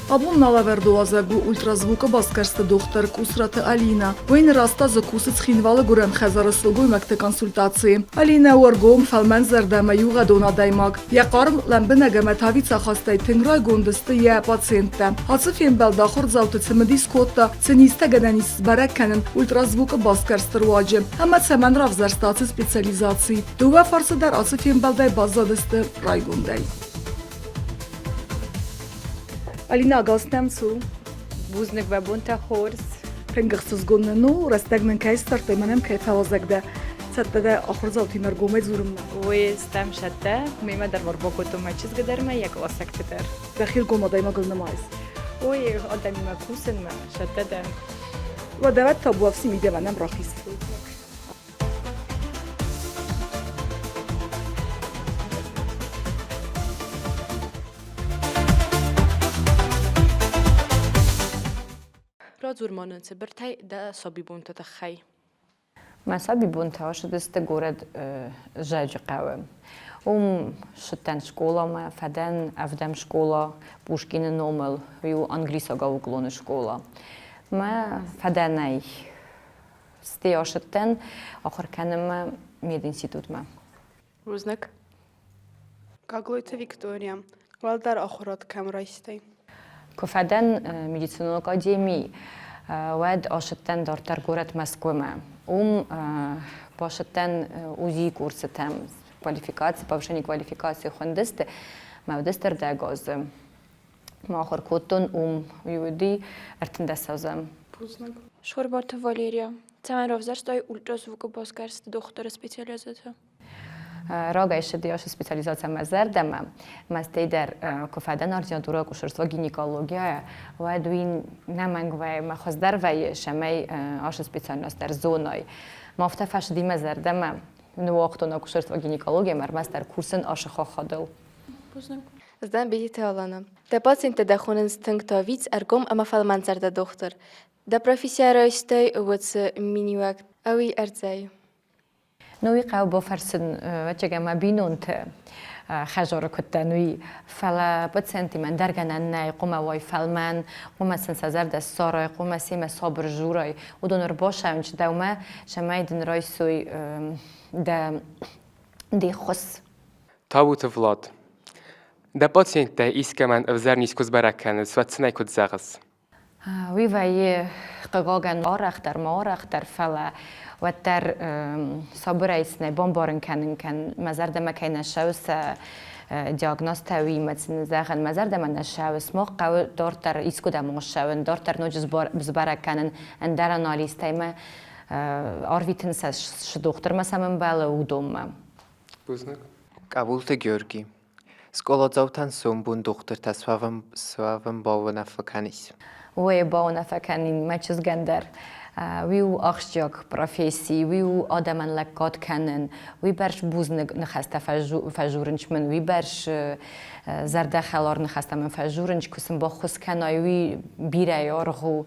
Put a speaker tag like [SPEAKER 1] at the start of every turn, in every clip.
[SPEAKER 1] Abun nalaverdozegu ultrazvuka baskerste dochter Kusrat Alina. Vojn rasta za kusec xinvala guren xezarısılgu mekte konsultacji. Alina wargom felmen zerdeme yuga donadaymak. Yaqarm lembine metavica xastay tengray gondisty ye paciente. Hatsifin beldaxor zavtıcımedi skotta ceniste gedenis berekkenin ultrazvuka baskerster vacim. Hemet semen ravzerstaci specializacji. Duve farsı der atsifin belday bazadisty raygonday. Alina Gostemcu,
[SPEAKER 2] Buznik ve bunta hors.
[SPEAKER 1] Pengırsız gönlünü restegnen kayster temenem kayfavazakda. Sattede ahırzavti mergomay zurumna.
[SPEAKER 2] Ve stem şatte, mime der var bokutu maçız giderme yak osektider.
[SPEAKER 1] Dakhil gomadayma gılnamayız.
[SPEAKER 2] Ve adamime kusin me şatte de.
[SPEAKER 1] Ve devet tabu afsi mide venem rahis.
[SPEAKER 2] Radzurmanın sibirtay da sobi bunta taxay.
[SPEAKER 3] Масаби бунта шдесте город жаджи қавы. Шыттен школа ма, фаден авдем школа, Пушкина номел, ю английсага уклоны школа. Ма фаденай стея шыттен, ахыр кенема мединститут ма.
[SPEAKER 2] Buznik.
[SPEAKER 4] Kaglojte Viktoria, Valdar ahorot kamrajstej.
[SPEAKER 3] Кафеден медицинской академии, вед ашыттен дартар город Москвы. Пашыттен узи курсы там квалификации, повышение квалификации хондисты, мавдистер дегозы. Махор коттон юди артендесазам.
[SPEAKER 5] Шорбата Валерия. Цемен ровзерстай ультразвука баскерст доктора специализация.
[SPEAKER 3] Ragaiši dieši specializacija mezerdeme, mes tai dar kofeden ordinatura kušarstvo ginekologijoje, vaidui nemengvai mechozdarvai šemei aš specialios dar zonoj. Mofta fašdi mezerdeme, nuokto na kušarstvo ginekologijoje, mer mes dar kursin aš xochodil.
[SPEAKER 6] Zden bejte alana. De pacjente de instinkta víc ergom ama felmenzer de doktor. De profisiára istej uvac miniuak awi erdzej.
[SPEAKER 3] نوی قو بفرسن وچه ما بینون ته خجار کته نوی فلا پسنتی من درگن نه قوم وای فلمن قوم سنسازر دست سارای قوم سیم صبر جورای و دونر باشه انچ دوما شمای دن رایسوی دی خس
[SPEAKER 7] تابوت ولاد ده پاتینت ایسکه من افزرنیس کز برکن سوتسنای کد زغز
[SPEAKER 3] وی وای قاقان آرخ در ما آرخ در فلا و در صبرایسنه بمبارن کن مزرد مکین شوس دیاگنوستوی مثل زخن مزرد من نشوس ما قو دارتر ایسکو دم شون دارتر نوجز بزباره کنن اندر آنالیسته ما آرویتن سش دختر مثلا بالا ودوم.
[SPEAKER 7] بزنگ.
[SPEAKER 8] قبولت گیورگی. سکولا زاوتن سومبون دختر تسوام باو نفکنیس.
[SPEAKER 3] وی باو نفکنین ما چیز گندر. ویو آخشیاک پروفسی ویو آدمان لکات کنن وی برش بوز نخسته فجورنش من وی برش زرده خلار نخسته من فجورنش کسم با خوز کنای وی بیره یارغو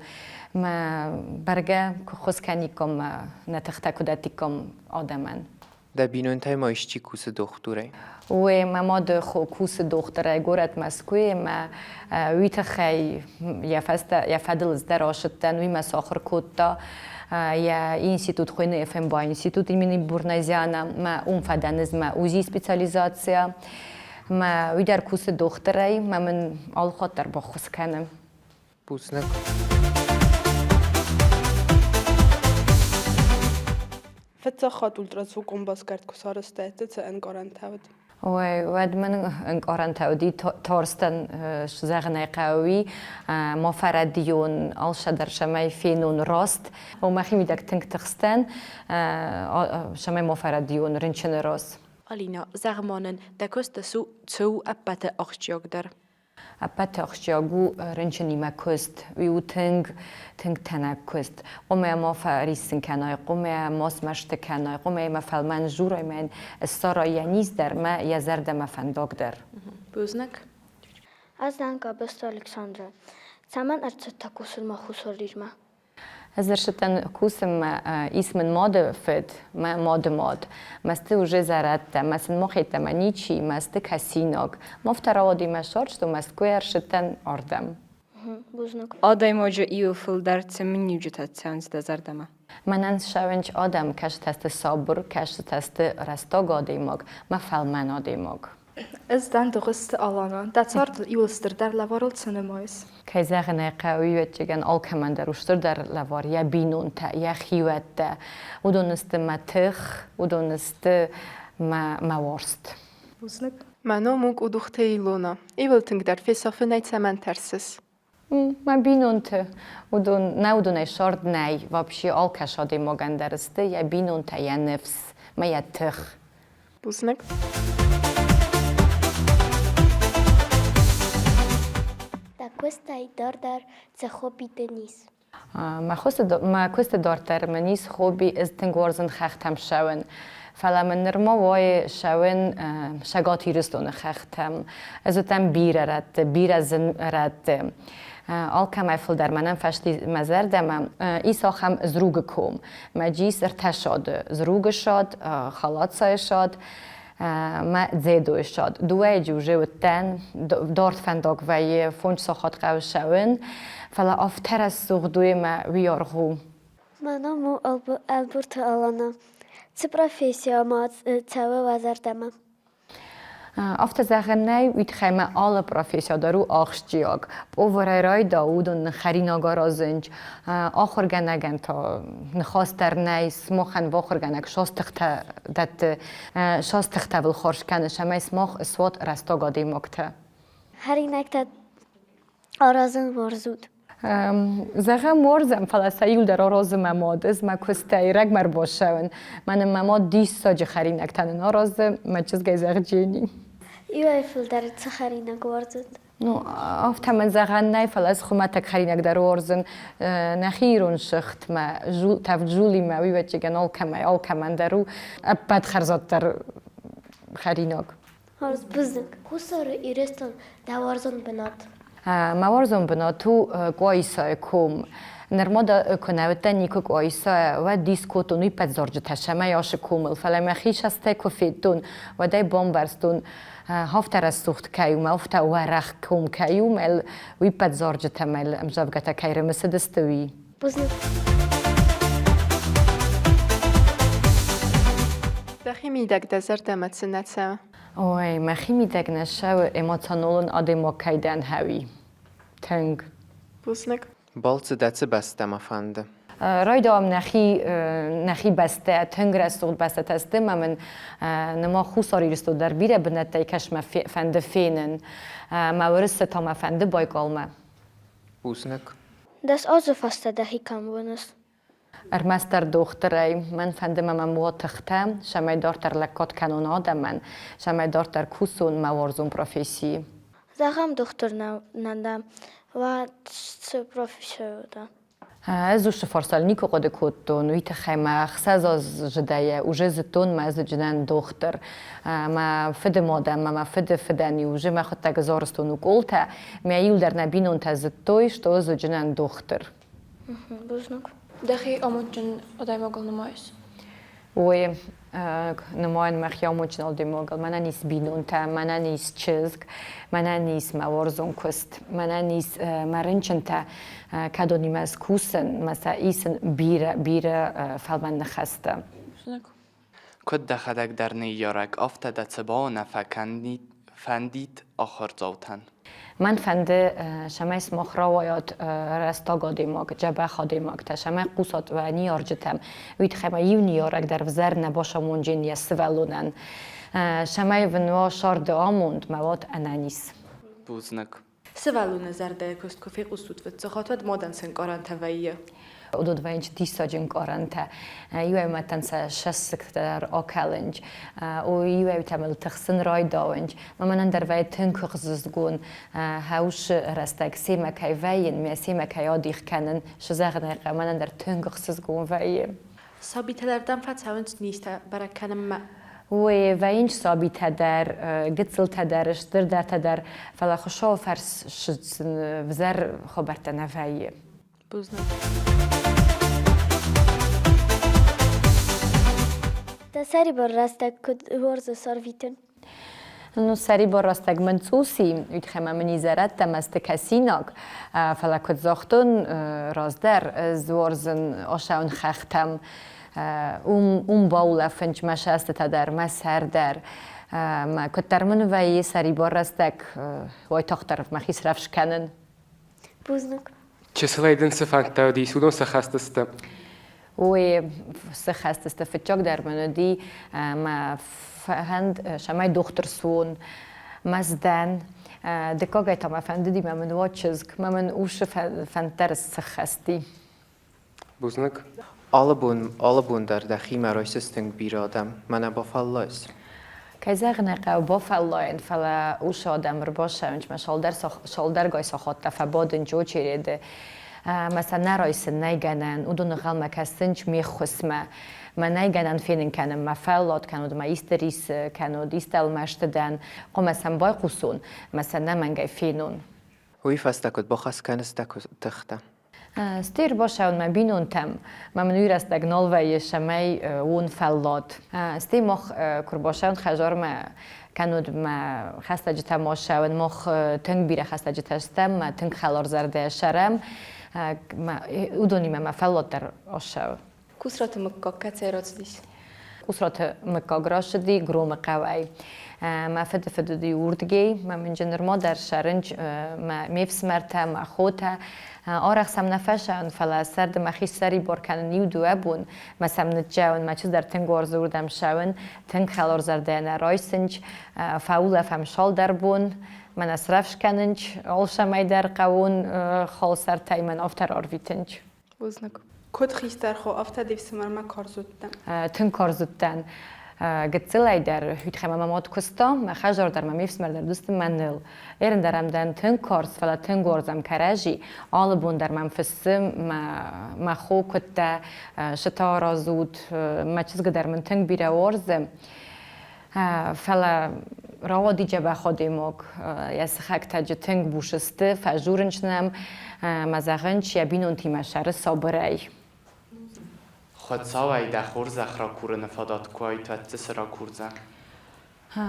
[SPEAKER 3] ما برگه که خوز کنی کم نتخته کدتی کم آدمان
[SPEAKER 8] ده بینون تای ما ایشچی کوس دختوره
[SPEAKER 3] و ما ماد خو کوس دختره گورت مسکوی ما ویت خی یا فدل زدر آشتن وی مساخر کتا یا اینستیتوت خوینه افم با اینستیتوت ایمنی برنزیانا ما فدنز ما اوزی سپیسیالیزاسیا ما وی در کوس دختره ما من آل خاطر با خوز کنم
[SPEAKER 8] بوزنک
[SPEAKER 4] Fetsaxat ultrazvukon baskert kusaristete te engarantavet.
[SPEAKER 3] ود من انقارن تودی تارستن زغنه قوی مفردیون آلش در شمای فینون راست و مخیمی دک تنگ تخستن شمای مفردیون رنچن راست.
[SPEAKER 5] Alina, zagmanen de koste zo appete achtjag der.
[SPEAKER 3] اپت اخشیاگو رنچنی مکست ویو تنگ تنگ کست قومه ما فریسن کنای قومه ماس مشت کنای قومه ما فلمن جورای من استرای نیز در ما یزرد ما فندق در.
[SPEAKER 5] Buznik.
[SPEAKER 9] از دنگا بست الکساندر. زمان ارتش تکوسل ما خسریر ما.
[SPEAKER 3] زرشتن کوسم اسم ماده فد ما ماد مست уже зарядта مست مخیت منیچی مست کسیناگ مفترادی مشارش تو مست کویرشتن آردم
[SPEAKER 9] Buznak.
[SPEAKER 2] Adaymoca iyi fıldar çemin yücütet çevins dezerdeme.
[SPEAKER 3] Manán sevencs adam kes teste sabr, kes teste rastog adimog, ma felmen adimog.
[SPEAKER 1] Ezdən doğustu alana. Dəçar yolstur der lavarol sınımayız.
[SPEAKER 3] Kayzağına qaviyetçigen alkamander uştur der lavar ya binunta ya xiyvette. Udoniste ma tığ, udoniste ma worst.
[SPEAKER 1] Buznak.
[SPEAKER 4] Mənə munk uduxte ilona. Evilting der fesafı nəyt səmən tərsiz.
[SPEAKER 3] Ma binunte. Ne udonaj short nej, вообще alkash adimog anderiste ya binunta ya nefs, ma ya tığ.
[SPEAKER 4] Buznak.
[SPEAKER 9] Da questa è dar cehopi tenis.
[SPEAKER 3] ما كوست دارتر منیس خوبی از تنگورزن خختم شون فلا من نرما وای شون شگاتی رستون خختم از تم بیر زن رد آل کم ایفل در منم فشتی مزر دمم ایسا خم زروگ کم مجیس ارتشاد زروگ شاد خالات سای شاد ما زیدو شاد دوای جوجه و تن دارت فنداق وی فونج ساخت قو شون فلا افتر از سوغدوی ما ویارغو
[SPEAKER 9] Manamo Albert alana. Ce profesija ma całe wazardama.
[SPEAKER 3] After zeggen nee, weet gij me alle professie daaru achtjag. Over rij Daoud en Charina Garazinj, achtergen ta nchaster nee, smochen wachergen shastigte dat shastigte wil khorsh kennen. Shemay smach swat rastaga demokte.
[SPEAKER 9] Harinek ta arazın varzud.
[SPEAKER 3] زغم مرزم فلسطین در آراز مماد از مکسته رگ مر باشون من مماد دیست ساج خرین اکتن آراز مچز گیزغ جینی
[SPEAKER 9] Io Eiffel dar ce harinek varzud.
[SPEAKER 3] نو آفت من زغن نه فلس خمتک خرین اک در آرزن نخیرون شخت ما تف جولی ما وی بچه گن آل کمان درو ابد خرزات در خریناک
[SPEAKER 9] Harz buznak. Kusarı irestan da varzun benat.
[SPEAKER 3] موارزون بناتو قایسای کم نرمادا کنوته نیکو قایسای و دیسکوتو نوی پد زارجه تشمه یاش کومل فلما خیش از تکو فیتون و دای بامبرستون هفتر از سوخت کیوم هفته ورخ کم کیوم وی پد زارجه تمل امجابگتا کیره مسدستوی
[SPEAKER 9] Buznak.
[SPEAKER 4] Dəxi midək dəzər dəmətsin nətsəmə.
[SPEAKER 3] اوی مخی میدگ نشو اماتانولون آدم کیدن هوی تنگ
[SPEAKER 4] Buznak.
[SPEAKER 8] Balcı dəci bəstəmə fəndi.
[SPEAKER 3] رای دام نخی بسته تنگ رستود بسته تسته من نما خوصاری رستود در بیره بنته کشم فنده فینن مورسته تا ما فنده بایگالمه
[SPEAKER 8] Buznak.
[SPEAKER 9] Das also fast da hikam bonus.
[SPEAKER 3] ارمستر دختری من فنده من مواتخته شمای دارتر لکات کنون آدم من شمای دارتر کوسون موارزون پروفیسی
[SPEAKER 9] Zagam doktor nanda و ce profesija da.
[SPEAKER 3] از وش فرسال نیکو قد کودتون ویت خیمه خساز از جدایه و جزتون ما از جنان دختر ما فد مادم ما فدنی و جم خود تجزارستون و قلته میایل در نبینون تزتویش تو از جنان دختر
[SPEAKER 9] Buznak.
[SPEAKER 6] Dachi amúgy odaim nemajas.
[SPEAKER 3] و نماین مخیام موچنال دیموگل من نیست بینونته من نیست چزگ من نیست موارزون کست من نیست مرنچنته کدونیم از کوسن مثلا ایسن بیره فلمن نخسته
[SPEAKER 10] کد دخدک در نیارک افتاده تبا نفکندید فندید آخر زوتن
[SPEAKER 3] من فنده شمای سمخ روایات رستاگا دیماگ جبه خادیماگ تا شمای قوسات و نیار جتم وید خیمه یو نیارک در وزر نباشم اونجین یا سوالونن شمای ونوا شارد آموند مواد انانیس
[SPEAKER 10] بوزنک
[SPEAKER 5] سوالونه زرده کست کفی قصود و تخاطوت مادن سن قارنتویه
[SPEAKER 3] ودود وینج دیساجن قارنته یوی متنسه شسک در آکلنج و یوی تمل تخسن رای داونج من در وی تنک خززگون هاوش رستک سیما کی وین می سیما کی آدیخ کنن شزاغن من در تنک خززگون وی
[SPEAKER 5] Sabitelerden fatavent نیست برای کنم
[SPEAKER 3] و اینج ثابت در گتسل تدرش در تدر فلا خشاو فرس شدن وزر خبرت نفعی
[SPEAKER 4] Buznak.
[SPEAKER 9] Da seri bor rastek kod vorzo sarviten.
[SPEAKER 3] نو سری با راستگ منصوصی خیمه منی زرد تمست کسیناک فلکت زاختون رازدر زورزن آشاون خختم باوله فنج مشست تا در مسهر در ما کتر من وی سری با راستگ وای تاختر مخیس رفش کنن
[SPEAKER 9] بوزنک.
[SPEAKER 7] چه سلیدن سفنتا دی سودون سخستست
[SPEAKER 3] و سخست است فتچاک در منودی ما فهند شمای دختر سون مزدن دکاگای تا ما فهندی ما من واچزک ما من اوش فنتر سخستی
[SPEAKER 7] بوزنک
[SPEAKER 8] Allebon در دخی مرایستنگ بیرادم من با فلاس.
[SPEAKER 3] که زغنقه و با فلاین فلا اوش آدم رو باشه انج ما شالدر گای ساخت تفبادن جو چیریده مثلا نرایسن نیگنن و دون غلمه کستنج میخوسمه ما نیگنن فینن کنم ما فلات کنود ما ایستریس کنود ایستل مشتدن قو مثلا بای قصون مثلا نمنگای فینون
[SPEAKER 8] وی فستکت با خس کنست تخته.
[SPEAKER 3] ستیر باشه اون ما بینون تم ما منویر است دگنال و شمی اون فلات ستی مخ کر باشه اون خجار ما کنود ما خسته جت ماشه اون مخ تنگ بیره خسته جت استم ما تنگ خلار زرده شرم ما اودونی ما فلات در آشه
[SPEAKER 6] كسرة مكة كتيرات ديش.
[SPEAKER 3] كسرة مكة گراش دی گروم قوی ما فد دی وردگی ما من جنر ما در شرنج ما میفس مرته ما خوته آرخ سم نفشه فلا سرد ما خیش سری بار کنن نیو دوه بون ما سم نتجاون ما چیز در تنگ ورزوردم شون تنگ خلار زرده نرایسنج فاول فهم شال در بون من اصرفش کننج آل شمای در قوون خال سر تای من آفتر آرویتنج
[SPEAKER 4] بوزنک. کد خیستر خو آفت دیوس مرما کار زودن.
[SPEAKER 3] تن کار زودن گتسلای در هیت خیمه مامات کستم ما خجار در میفس مر در دوست منل ایرن درم دن تن کارس فلا تن گورزم کراجی آل بون در منفسم ما خو کت شتارا زود ما چیز در من تن بیره ورزم فلا راو دیجه به خودموک یا سخک تاج تنگ بوشسته فجورنشنم مزاغنش یا بینون تیم شر صابرای
[SPEAKER 10] خود ساوی دخور زخرا کور نفادات کوی تو تسرا کورزه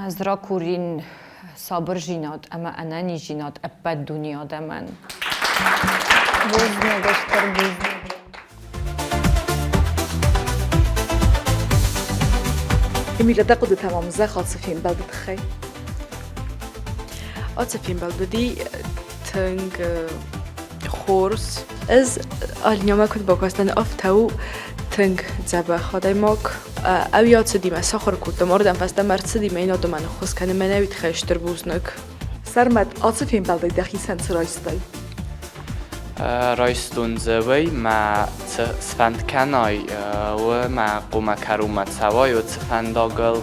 [SPEAKER 3] زرا کورین صابر جینات اما انانی جینات ابد دنیا دمن بوز نگشتر بوز
[SPEAKER 1] إميلة تقود تمام زخ عاطفين بلد خي
[SPEAKER 5] عاطفين بلدي تنگ خورس از آلینیاما کد باکستن آفتاو تنگ زبا خدای ماک اویات سدی ما سخر کود مردم فست مرد سدی ما اینا دو من خوش کنه من اوید خشتر بوزنک
[SPEAKER 1] سرمت عاطفين بلد دخي سنت رايستي
[SPEAKER 10] رایستون زوی ما سفند کنای و ما قوم کرومت سوای و سفند آگل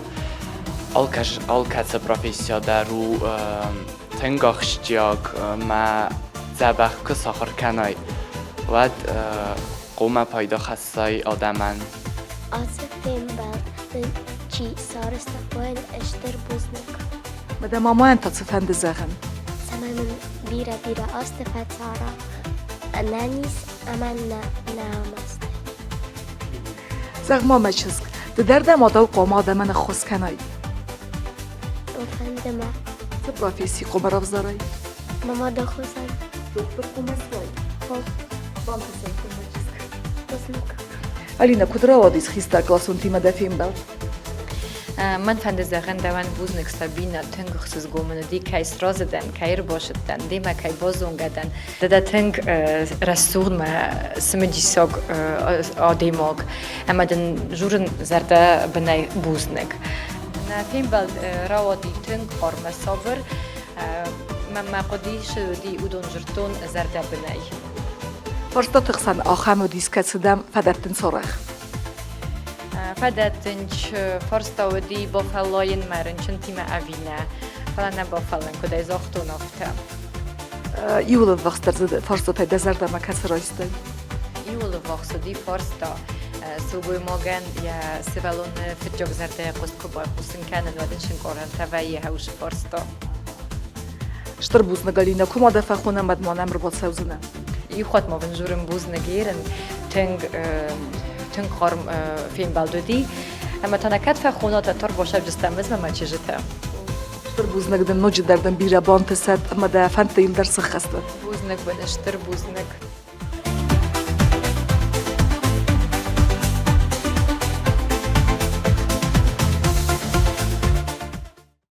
[SPEAKER 10] آلکت پروفیسیا در رو تنگاخشتیاگ ما زبخ که ساخر کنای و قوم پایدا خستای آدمن
[SPEAKER 9] عاطفين بلد چی سارست باید اشتر بوزنک.
[SPEAKER 1] مدام ماما أنت تفند زغن
[SPEAKER 9] سما من بیره آستفت سارا. نانیس اما نامست.
[SPEAKER 1] زغ ماما چیزک در ما دو قوم آدمان خوش کنای
[SPEAKER 9] وفند ما.
[SPEAKER 1] تبرافيسي قوم رفزاري
[SPEAKER 9] ماما دخوزن.
[SPEAKER 1] دكتور قوم سوي
[SPEAKER 9] خب
[SPEAKER 1] بام تسين قوم چیزک
[SPEAKER 9] بوزنک.
[SPEAKER 1] ألينا كدرا واديس خيستا كلاسون تيما دفين بلد
[SPEAKER 3] من فند زغن دوان بوزنک سبینا تنگ خصوص گومن دی کایس رازدن کایر باشدن دی ما کای بازونگدن دادا تنگ رسول ما سمجی ساگ آدیماگ اما دن جورن زرده بنای بوزنک نفیم بلد روادی تنگ خارم صابر ما قدی شدی اودون جرتون زرده بنای
[SPEAKER 1] فرصة تغسن آخام وديس كتسدام فدرتن صرخ
[SPEAKER 3] فدتنج فرستا ودی با فلاین مرنچن تیم اوینه فلا نبا فلان کدای زاختون آفته
[SPEAKER 1] يولد وقت زد فرصة پیدا زرده ما کس رایستی
[SPEAKER 3] یول واقصدی فرستا سوگوی ماگن یا سوالون فتجاگ زرده قست کبای خسن کنن ودنشن کارن توایی هوش فرستا
[SPEAKER 1] شتر بوزنا قالينا كوما دفع خونا مدمانا مربوط سوزنا
[SPEAKER 3] یخوات ما بنجورن بوز نگیرن تنگ خارم فیلم بلدودی اما تا نکت فخونا تا تر باشه بجستم بزم ما چیجته
[SPEAKER 1] بنشتر بوزنك دن نوجد دردن بيرا بانتسات أما دا فانت يلدر سخستت
[SPEAKER 2] Búznak, vagy ester búznak.